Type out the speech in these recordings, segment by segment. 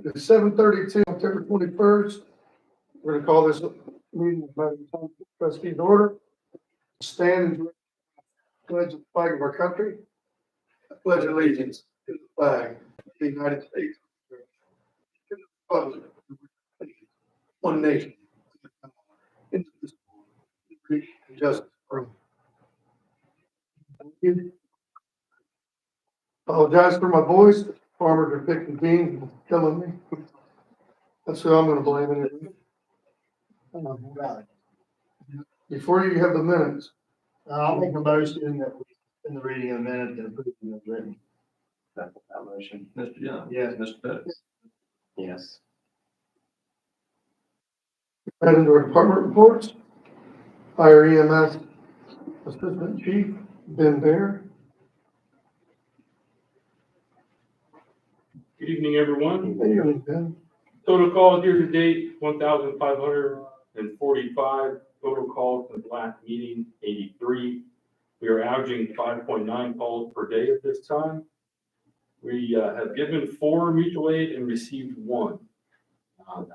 It's 7:32, October 21st. We're gonna call this meeting of the Township Trustees order. Stand and pledge the flag of our country. I pledge allegiance to the flag of the United States. To the republic, one nation, indivisible, liberty and justice for all. Thank you. Apologize for my voice. Farmers are picking beans and killing me. That's who I'm gonna blame anyway. Before you have the minutes, I'll make a motion that we, in the reading of the minutes and approving of written. That motion. Mr. Young? Yes. Mr. Pettis? Yes. head into our department reports. Fire EMS Assistant Chief Ben Bear. Good evening, everyone. Hey, Ben. Total calls year to date, 1,545. Total calls in the last meeting, 83. We are averaging 5.9 calls per day at this time. We have given 4 mutual aid and received 1.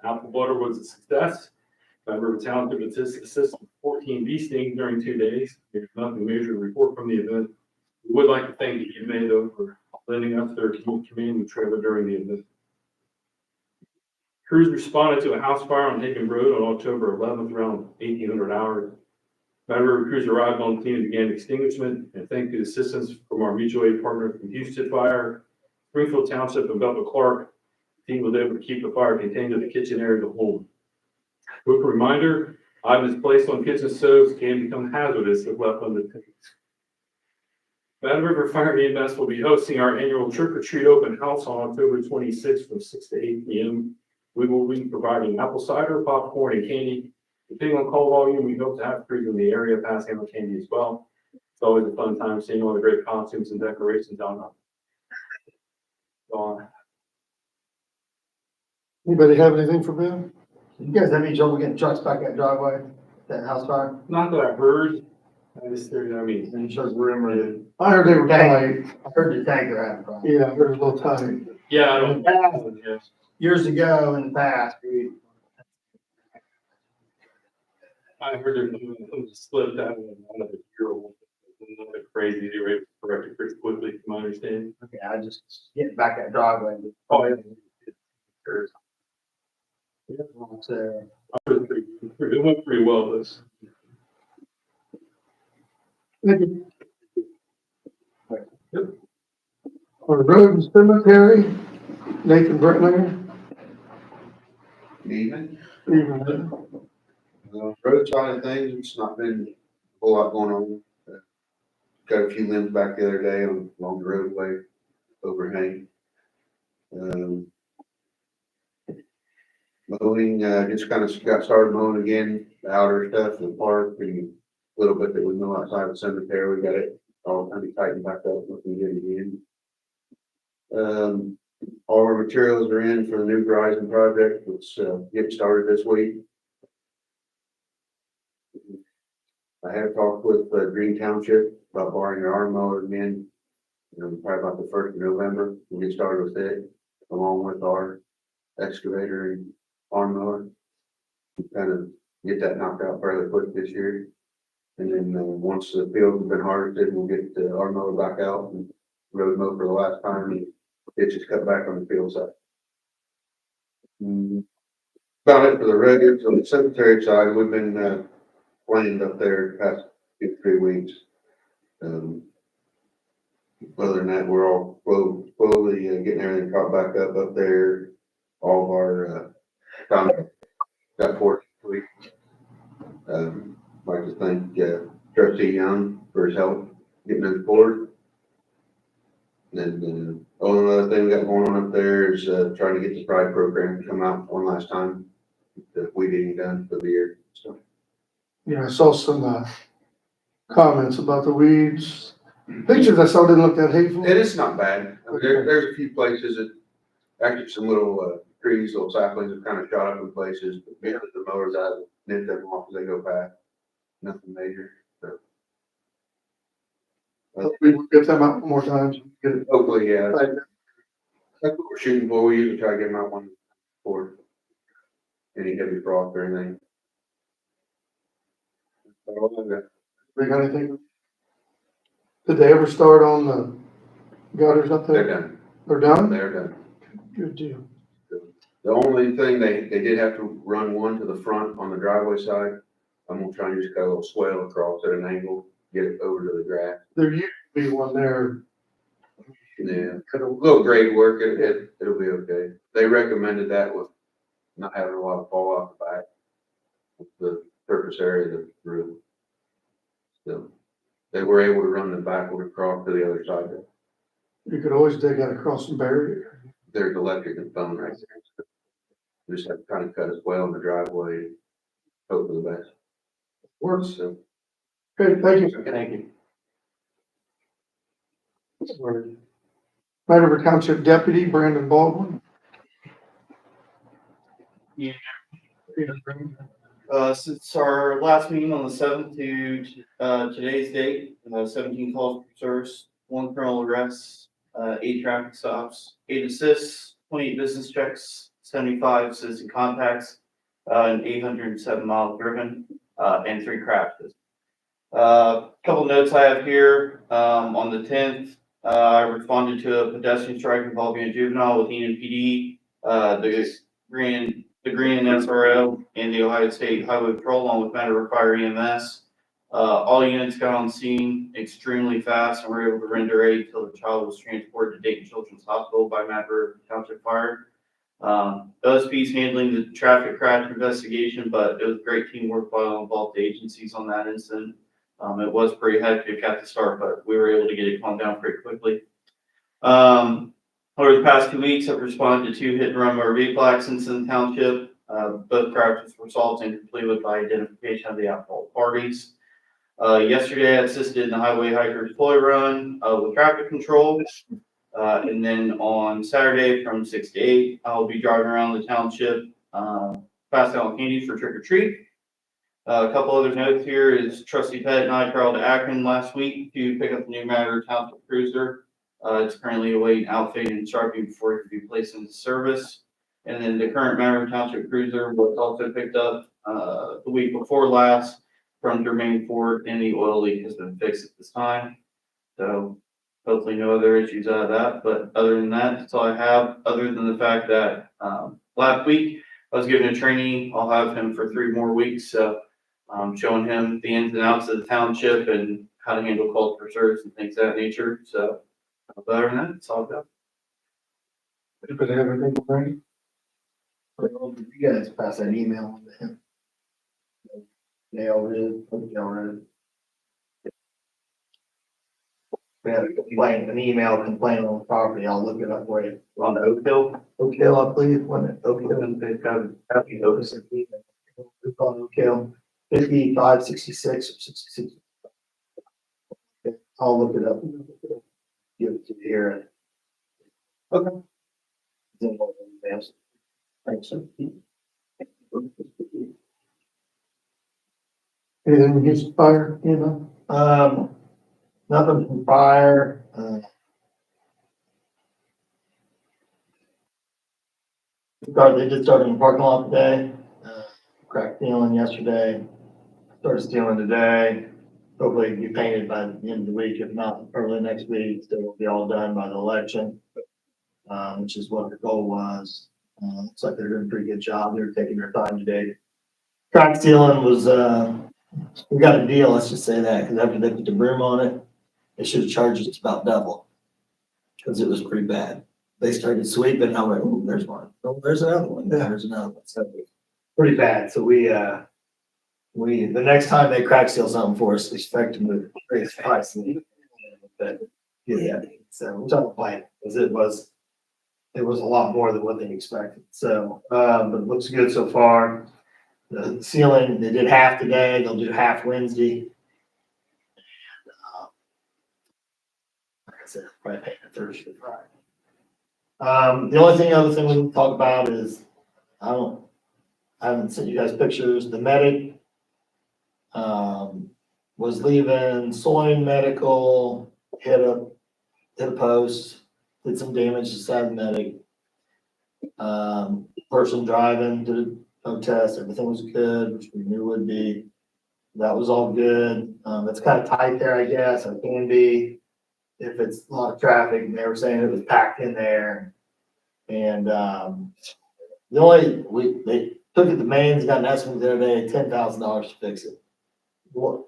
Apple butter was a success. Member of Township assisted 14 bee stings during 2 days. There's nothing major to report from the event. We would like to thank the committee though for lending us their community trailer during the event. Crews responded to a house fire on Hagen Road on October 11th around 1800 hours. Member crews arrived on scene and began extinguishment, and thanks to the assistance from our mutual aid partner from Houston Fire, Springfield Township, and Bethel Clark, the team was able to keep the fire contained to the kitchen area of the home. Quick reminder, items placed on kitchen stoves can become hazardous if left unattended. Bad River Fire EMS will be hosting our annual trick or treat open house on October 26th from 6 to 8 p.m. We will be providing apple cider, popcorn, and candy. Depending on call volume, we hope to have crews in the area passing out candy as well. It's always a fun time seeing all the great costumes and decorations on. Anybody have anything for Ben? You guys have any trouble getting trucks back that driveway, that house fire? Not that I heard. I mean, And just rumor that, I heard they were tight. I heard the tanker had a problem. Yeah, I heard it was a little tight. yeah, I don't. Yeah. Years ago in the past, I heard there was a split out of another year old. Nothing crazy. They were able to correct it pretty quickly, from my understanding. okay, I just getting back that driveway. Oh, yeah. So, It went pretty well. This. Thank you. Our road and cemetery, Nathan Brentlinger. Evening. Evening. Road side of things, it's not been a whole lot going on. Got a few limbs back the other day along the roadway overhang. Mowing, just kind of got started mowing again, the outer stuff, the park, and a little bit that we mow outside the cemetery. We got it all kind of tightened back up, looking good again. All our materials are in for the new Verizon project, which getting started this week. I had talked with Green Township about borrowing their arm mower again. Probably about the 1st of November, we'll get started with it, along with our excavator and arm mower. Kind of get that knocked out fairly quick this year. And then once the fields have been harvested, we'll get the arm mower back out and road mow for the last time and ditches cut back on the field side. About it for the roads. On the cemetery side, we've been planned up there the past 2-3 weeks. Other than that, we're all slowly getting everything caught back up there. All of our got 4 weeks. I'd like to thank Trustee Young for his help getting those forward. And the only other thing we got going on up there is trying to get the Pride program to come out one last time. The weeding done for the year. So. Yeah, I saw some comments about the weeds. Pictures I saw didn't look that hateful. It is not bad. I mean, there's a few places that actually some little trees, little saplings have kind of shot up in places, but mainly the mowers out nip them off as they go past. Nothing major. So. We will get them out more times. Get it. Hopefully, yeah. Right. That's what we're shooting for. We usually try to get them out one for any heavy frost or anything. We got anything? Did they ever start on the gutters up They're there? done, They're done? they're done. Good deal. The only thing, they did have to run one to the front on the driveway side. I'm gonna try and just cut a little swale across at an angle, get it over to the grass. There used to be one there. Yeah, a little grade work, it'll be okay. They recommended that with not having a lot of fall off the back, of the surface area of the roof. So, they were able to run the backward across to the other side. You could always dig that across and bury it. There's electric and phone right there. So just have to kind of cut a swale in the driveway, hope for the best. Works. So, Okay, thank you. Thank you. Hanover Township Deputy Brandon Baldwin. Since our last meeting on the seventh to, today's date, 17 calls for service, 1 criminal arrests, 8 traffic stops, 8 assists, 28 business checks, 75 citizen contacts, and 807 miles driven, and 3 crashes. Couple notes I have here, on the 10th, I responded to a pedestrian strike involving a juvenile with Enid PD, the Green SRO and the Ohio State Highway Patrol, along with Mount Fire EMS. All units got on scene extremely fast and were able to render aid until the child was transported to Dayton Children's Hospital by Mount Township Fire. OSP's handling the traffic crash investigation, but it was great teamwork by all involved agencies on that incident. It was pretty hectic at the start, but we were able to get it calmed down pretty quickly. Over the past 2 weeks, I've responded to 2 hit and run motor vehicle accidents in the township. Both crashes were solved and completed by identification of the at-fault parties. Yesterday, I assisted in the highway hikers toy run with traffic control. And then on Saturday from 6 to 8, I'll be driving around the township, passing out candy for trick or treat. A couple other notes here is Trustee Pettit and I traveled to Akron last week to pick up the new Matter Township Cruiser. It's currently awaiting outfitting and sharpening before it can be placed into service. And then the current Matter Township Cruiser was also picked up the week before last from Jermaine Ford, and the oil leak has been fixed at this time. So hopefully no other issues out of that. But other than that, that's all I have, other than the fact that last week I was given a training. I'll have him for 3 more weeks. So showing him the ins and outs of the township and how to handle calls for service and things of that nature. So other than that, it's all good. Anybody have anything for Brandon? You guys pass that email on to him. They already, we had a complaint, an email complaint on the property. I'll look it up for you. On the Oak Hill, Oak Hill, I believe, wasn't it? Oak Hill, and they've got a happy notice of email. We call it Oak Hill, 5566 or 66. Okay, I'll look it up. Give it to you here. Okay. Then we'll advance. Thanks, sir. Anything against fire, you know? Nothing from fire, they did start in the parking lot today, cracked sealing yesterday, started sealing today. Hopefully it'll be painted by the end of the week, if not early next week, so it'll be all done by the election. Which is what the goal was. Looks like they're doing a pretty good job. They're taking their time today. Crack sealing was, we got a deal, let's just say that, because after they put the broom on it, they should have charged us about double. Because it was pretty bad. They started sweeping, I went, oh, there's one. Oh, there's another one. Yeah, there's another one. So pretty bad. So we, the next time they crack seal something for us, expect them to raise the price. But, yeah, so we're talking plan, because it was a lot more than what they expected. So, but it looks good so far. The ceiling, they did half today, they'll do half Wednesday. And, like I said, probably paint it Thursday, Friday. The only other thing we can talk about is, I haven't sent you guys pictures. The medic, was leaving Soin Medical, hit a post, did some damage to the side of the medic. person driving did a test, everything was good, which we knew would be. That was all good. It's kind of tight there, I guess, it can be if it's a lot of traffic, and they were saying it was packed in there. And, they took it to Maine's, got an estimate the other day, $10,000 to fix it. What,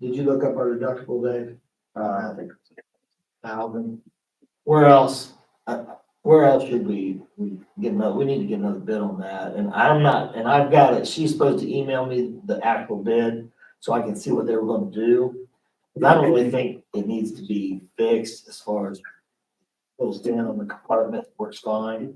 did you look up our deductible, Dave? I think. Alvin? Where else should we get another, we need to get another bid on that, and I've got it, she's supposed to email me the actual bid, so I can see what they were gonna do. But I don't really think it needs to be fixed as far as goes in on the compartment, works fine.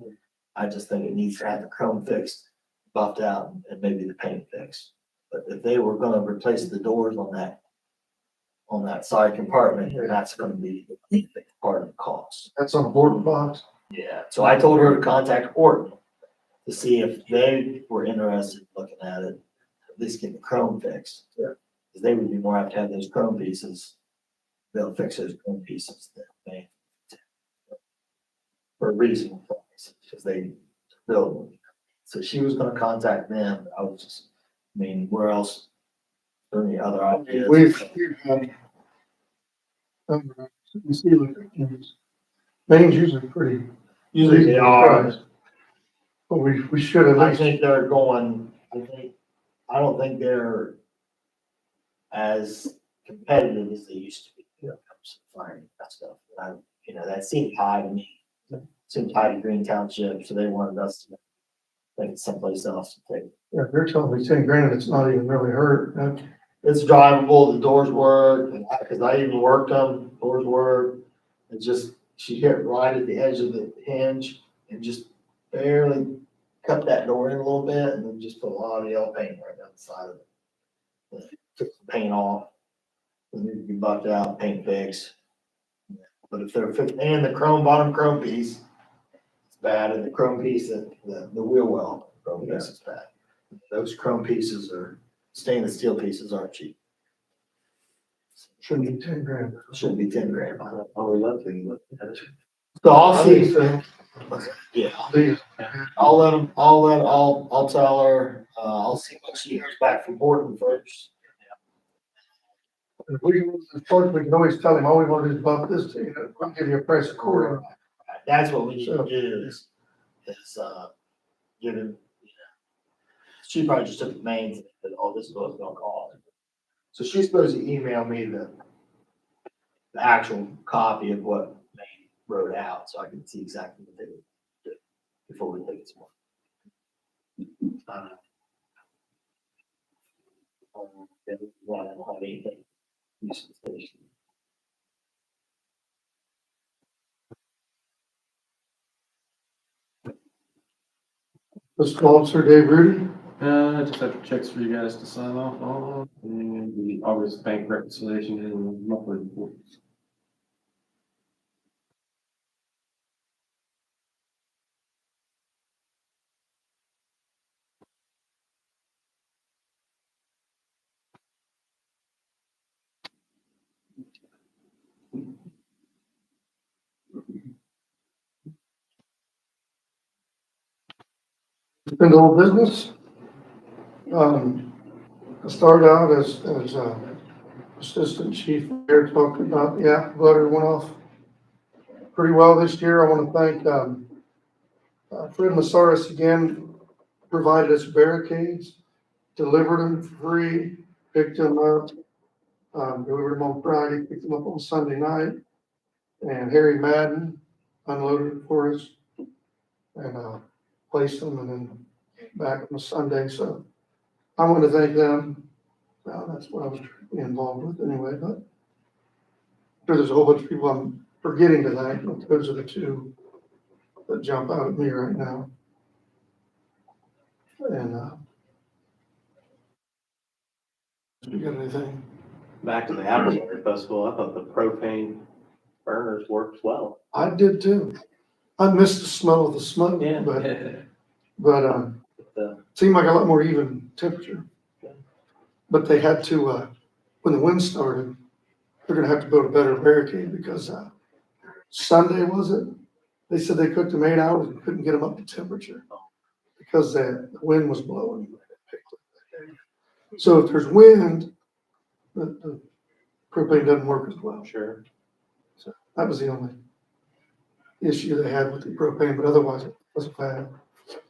I just think it needs to have the chrome fixed, buffed out, and maybe the paint fixed. But if they were gonna replace the doors on that side compartment, then that's gonna be part of the cost. That's on a board box. Yeah, so I told her to contact Horton to see if they were interested in looking at it, at least get the chrome fixed. Yeah. Because they would be more apt to have those chrome pieces, they'll fix those chrome pieces than they. For a reasonable price, because they build them. So she was gonna contact them, I was just, where else? Are there any other ideas? We've had, you see, like, Maine's usually pretty. Usually they are. But we should at I least, think they're going, I don't think they're as competitive as they used to be. When it comes to finding that stuff. That seemed high to me. Seemed high to Green Township, so they wanted us to think someplace else to take. yeah, they're telling me 10 grand, it's not even really hurt. It's drivable, the doors work, because I even worked them, doors work. It's just, she hit right at the edge of the hinge and just barely cut that door in a little bit and then just put a lot of yellow paint right down the side of it. Took the paint off, it needed to be buffed out, paint fixed. But if they're fixed, and the bottom chrome piece, it's bad, and the chrome piece, the wheel well, chrome piece is bad. Those chrome pieces stainless steel pieces aren't cheap. Shouldn't be 10 grand. Shouldn't be 10 grand. Oh, we love to look at it. So I'll see, So, yeah, these, I'll tell her, I'll see what she hears back from Horton first. if we can always tell him, all we want to do is bump this, we'll give you a price accordingly. That's what we need to do is, give him, she probably just took the mains and said, oh, this is what it's gonna cost. So she's supposed to email me the actual copy of what Maine wrote out, so I can see exactly what they would do before we take it tomorrow. I don't have anything. Fiscal Officer Dave Rudy, I just have checks for you guys to sign off on, and the August bank reconciliation and monthly reports. been old business. I started out as assistant chief there, talking about, butter went off pretty well this year. I want to thank, Fred Masaris again, provided us barricades, delivered them free, picked them up, delivered them on Friday, picked them up on Sunday night. And Harry Madden unloaded it for us and, placed them and then back on Sunday. So I want to thank them. That's what I was involved with anyway, but I'm sure there's a whole bunch of people I'm forgetting to thank, but those are the two that jump out at me right now. And, you got anything? Back to the Apple Cider Festival, I thought the propane burners worked well. I did too. I missed the smell of the smoke, but seemed like a lot more even temperature. But they had to, when the wind started, they're gonna have to build a better barricade because, Sunday, was it? They said they cooked them 8 hours and couldn't get them up to temperature. because the wind was blowing. So if there's wind, the propane doesn't work as well. Sure. So that was the only issue they had with the propane, but otherwise it wasn't bad.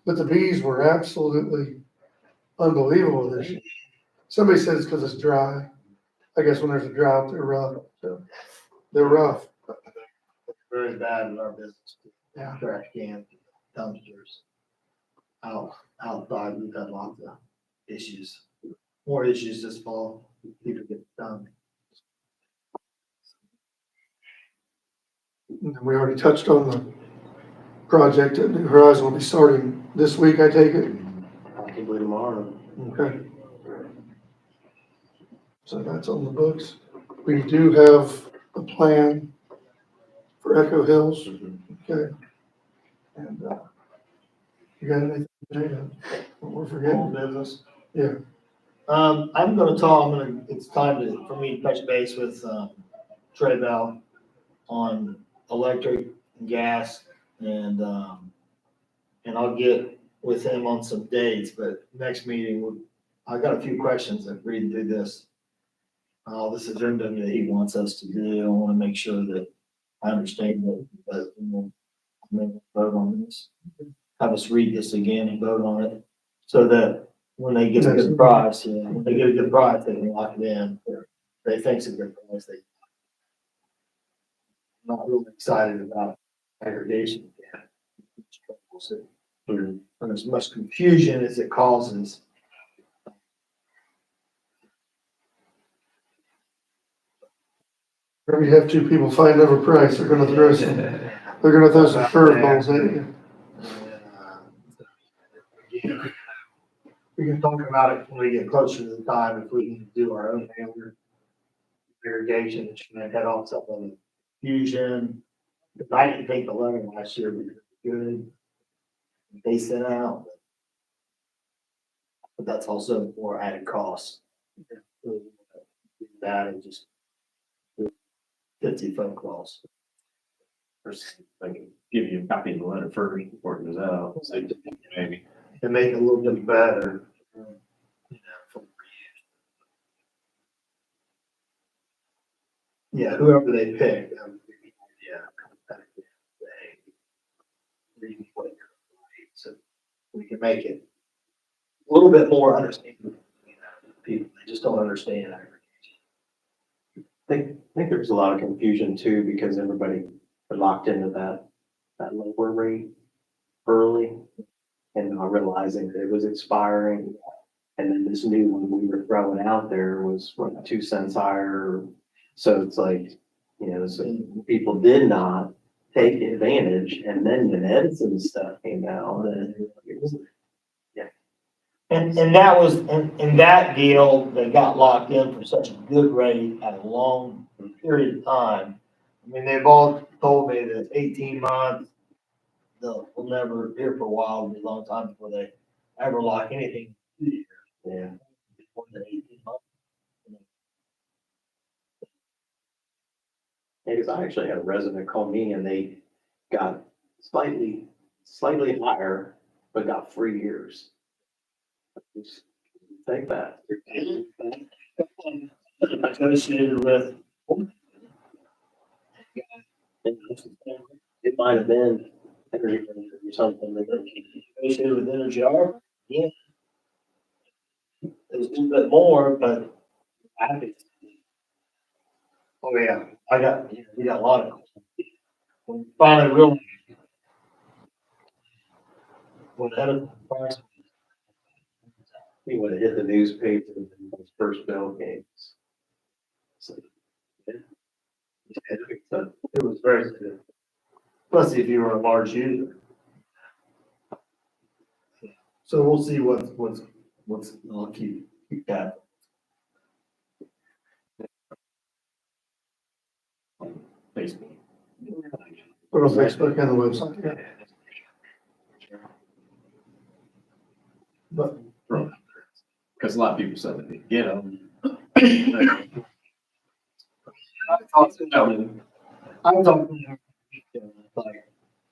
But the bees were absolutely unbelievable this year. Somebody said it's because it's dry. I guess when there's a drought, they're rough. So they're rough. Very bad in our business. Yeah. Trash cans, dumpsters. Outside, we've had lots of issues. More issues this fall. People get dumped. And we already touched on the project at New Horizon will be starting this week, I take it. Possibly tomorrow. Okay. So that's on the books. We do have a plan for Echo Hills. Okay. And, you got anything, Jada? What we're All forgetting? business. Yeah. It's time for me to touch base with, Trey Bell on electric and gas and I'll get with him on some dates, but next meeting, I got a few questions that reading through this. This agenda that he wants us to do. I want to make sure that I understand that, but we'll vote on this. Have us read this again and vote on it so that when they get a good price, when they get a good price, they can lock it in. If they think it's a good price, I'm not really excited about aggregation. And as much confusion as it causes. Whenever you have two people fighting over price, they're gonna throw some curveballs at you. Again, we can talk about it when we get closer to the time, if we can do our own handler irrigation, and should head off some of the fusion. Because I didn't think the letter last year was good. They sent out. But that's also more added cost. That and just 50 phone calls. First, I can give you a copy of the letter first before it goes out. So maybe. And make it a little bit better. Yeah, whoever they pick. So we can make it a little bit more understandable. People, they just don't understand aggregation. I think there's a lot of confusion too, because everybody are locked into that lower rate early and not realizing that it was expiring. And then this new one we were throwing out there was 2 cents higher. So it's like, so people did not take advantage, and then the Edison stuff came out and it was, And that was, in that deal, they got locked in for such a good rate at a long period of time. I mean, they've all told me that 18 months, they'll never, here for a while, it'll be a long time before they ever lock anything. yeah. More than 18 months. Because I actually had a resident call me and they got slightly higher, but got 3 years. Just take that. Negotiated with, It might have been energy or something. negotiated with Energy Arbor, yeah. It was a little bit more, but happy. Oh, yeah, we got a lot of. When we finally realized. When Edison first. He would have hit the newspaper when his first bill came. So, yeah. It was very good. Especially if you were a large user. So we'll see what's, I'll keep that. Facebook. Put on Facebook and the website. Yeah. But Because a lot of people said that they get them. I talked to them, like,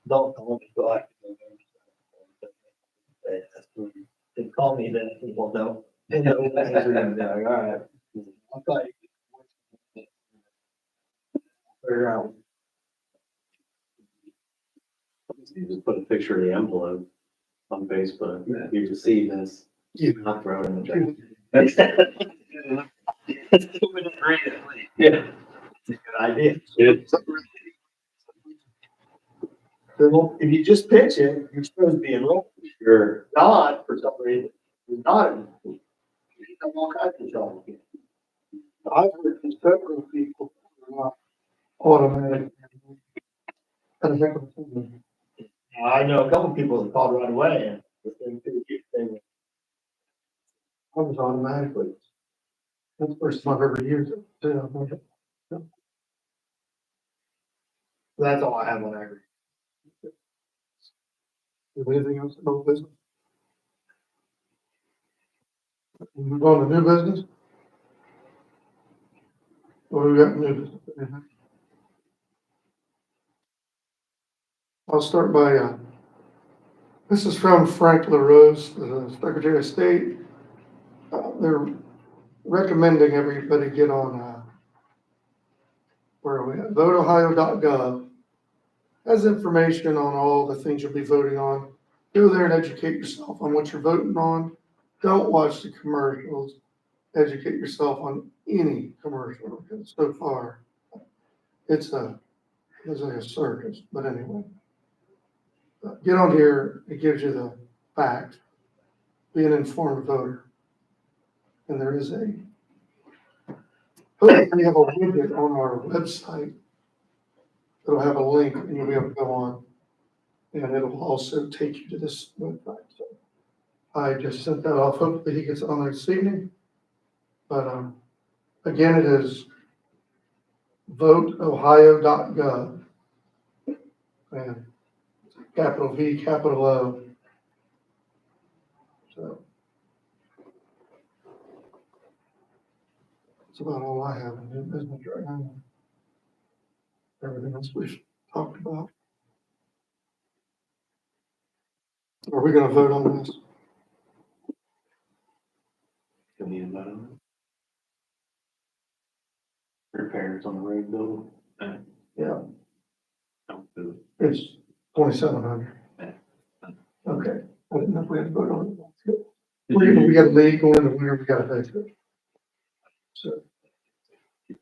don't go back. me that people don't. All right. I thought you figure out. You just put a picture of the envelope on Facebook. If you receive this, Yeah. I'll throw it in the trash. Yeah. It's a good idea. Well, if you just pitch it, you're supposed to be enrolled. If you're not, for some reason, you're not. You have all kinds of trouble. I've heard from several people who are not automatic. And I think I know a couple people that called right away and within 2 weeks, they were. I was automatically. That's the first time I've ever used it. Yeah. That's all I have on agri. Anything else in old business? Move on to new business? What do we got in new business? Anything? I'll start by, this is from Frank LaRose, the Secretary of State. They're recommending everybody get on, where are we at? voteohio.gov. Has information on all the things you'll be voting on. Go there and educate yourself on what you're voting on. Don't watch the commercials. Educate yourself on any commercial, because so far, it's like a circus, but anyway. Get on here, it gives you the facts. Be an informed voter. And there is hopefully we have a widget on our website. It'll have a link and you'll be able to go on. And it'll also take you to this website. So I just sent that off. Hopefully he gets it on there this evening. But again, it is voteohio.gov. And capital V, capital O. So that's about all I have in new business right now. Everything else we've talked about. Are we gonna vote on this? Do we need a vote on it? Repairs on the road building. Yeah, Don't do it's 2,700. Yeah. Okay, I didn't know if we had to vote on it. That's good. We got a leak going in the winter, we gotta fix it. So, it.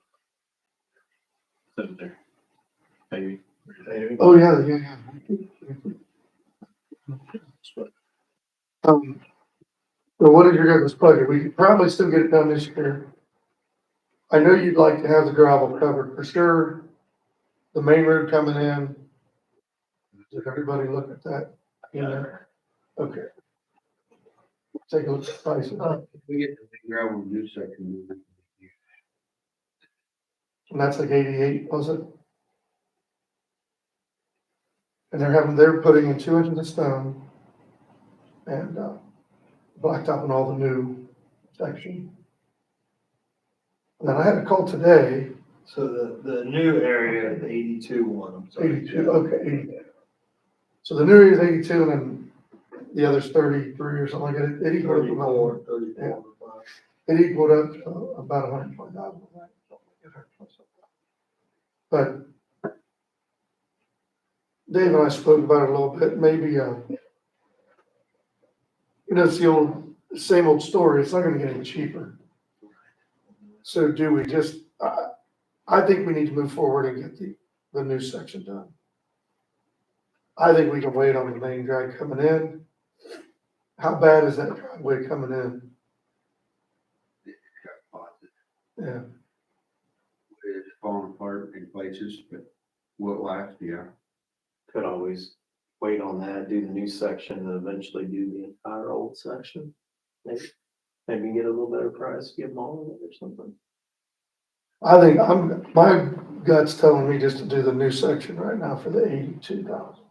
There. Maybe. oh, yeah. So what is your guys' pleasure? We could probably still get it done this year. I know you'd like to have the gravel covered for sure. The main road coming in. Did everybody look at that? Okay. Take a look at the prices. We get the big gravel new section. And that's like 88, was it? And they're putting in 2 inches of stone and, blacktop on all the new section. And then I had a call today, So the new area, the 82 one, I'm sorry. 82, okay, 82. So the new area is 82 and then the other's 33 or something like that. It equaled up about, 34. it equaled up to about 120,000. But Dave and I spoke about it a little bit, maybe, it's the same old story. It's not gonna get any cheaper. So do we just, I think we need to move forward and get the new section done. I think we can wait on the main drag coming in. How bad is that driveway coming in? Yeah, It's falling apart in places, but will last, yeah. Could always wait on that, do the new section, and eventually do the entire old section. Maybe get a little better price, give them all of it or something. I think my gut's telling me just to do the new section right now for the 82,000.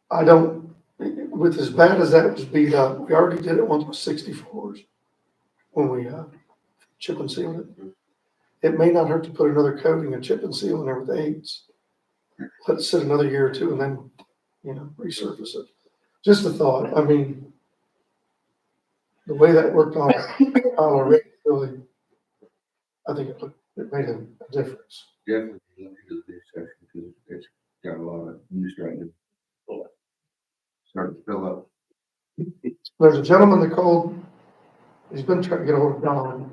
I don't, with as bad as that was beat up, we already did it once with 64s when we, chip and sealed it. It may not hurt to put another coating and chip and seal in there with 8s. Let it sit another year or two and then, resurface it. just a thought, I mean, the way that worked on already, really, I think it made a difference. Definitely look into this section because it's got a lot of use right now. Starting to fill up. There's a gentleman that called, he's been trying to get ahold of Don.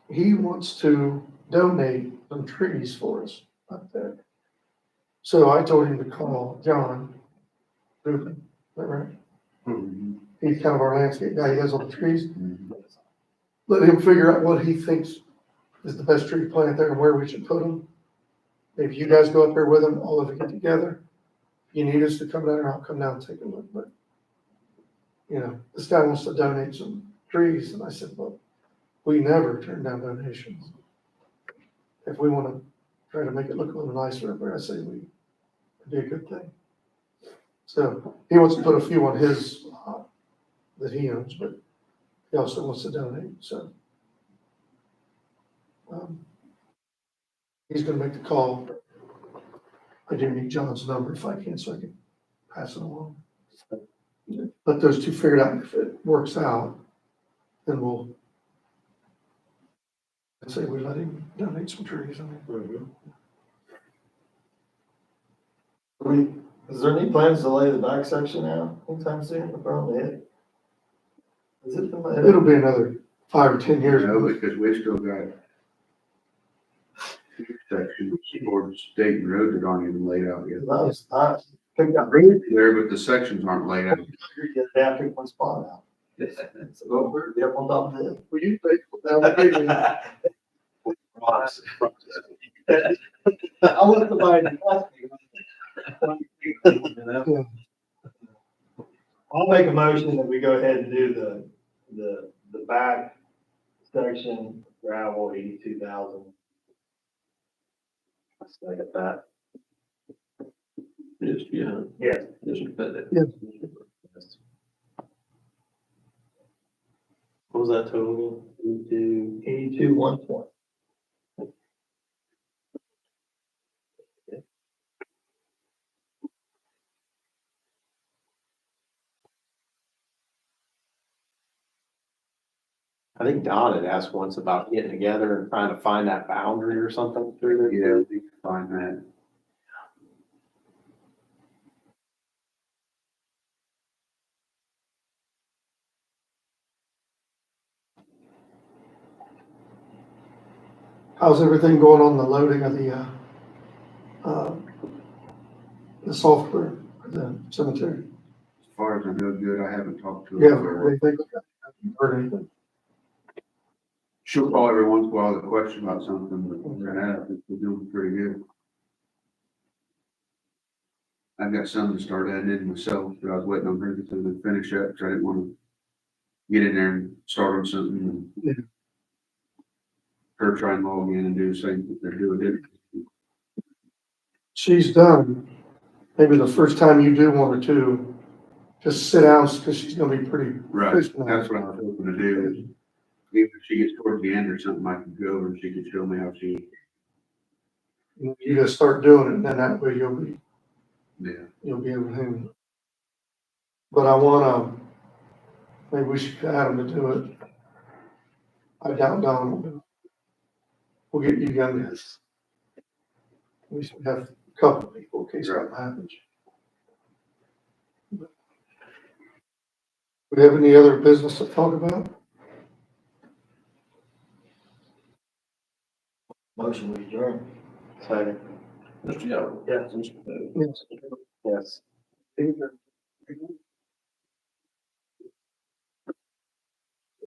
He wants to donate some trees for us up there. So I told him to call John Rubin, is that right? He's kind of our landscape guy, he does all the trees. Let him figure out what he thinks is the best tree to plant there and where we should put them. Maybe you guys go up there with him, all of you get together. If you need us to come down, or I'll come down and take a look, but, you know, this guy wants to donate some trees, and I said, well, we never turn down donations. If we want to try to make it look a little nicer up there, I say it'd be a good thing. So he wants to put a few on his lot that he owns, but he also wants to donate, so. He's gonna make the call. I do need John's number if I can, so I can pass it along. Let those two figure it out, if it works out, then we'll say we let him donate some trees. Is there any plans to lay the back section out anytime soon, the front of the head? Is it? It'll be another 5 or 10 years. No, because we still got two sections towards State and Road that aren't even laid out yet. I picked up There, but the sections aren't laid out. get down, pick one spot out. So go over, be up on top of the hill. Will you pay for that? I'll let somebody ask me. I'll make a motion that we go ahead and do the back section gravel 82,000. I get that. Yes, yeah. Yes. What was that total? 82,120. I think Don had asked once about getting together and trying to find that boundary or something through there. Yeah, we can find that. How's everything going on the loading of the software for the cemetery? As far as I know, good. I haven't talked to Yeah, her. what do you think? Haven't heard anything? She'll call every once in a while with a question about something, but right now, I think we're doing pretty good. I've got some to start adding in myself, but I was waiting on her to finish up, so I didn't want to get in there and start on something and Yeah. her try and log in and do the same that they're doing. She's done, maybe the first time you do one or two, just sit down, because she's gonna be pretty. Right, that's what I was hoping to do, is even if she gets towards the end or something, I can go over and she can show me how she, You just start doing it, and then that way you'll be able to handle it. But I wanna, maybe we should add them to do it. I doubt Don will do it. We'll get you guys. We should have a couple of people in case something happens. We have any other business to talk about? Motion we adjourn. Second. Mr. Young. Yes. Yes. Either.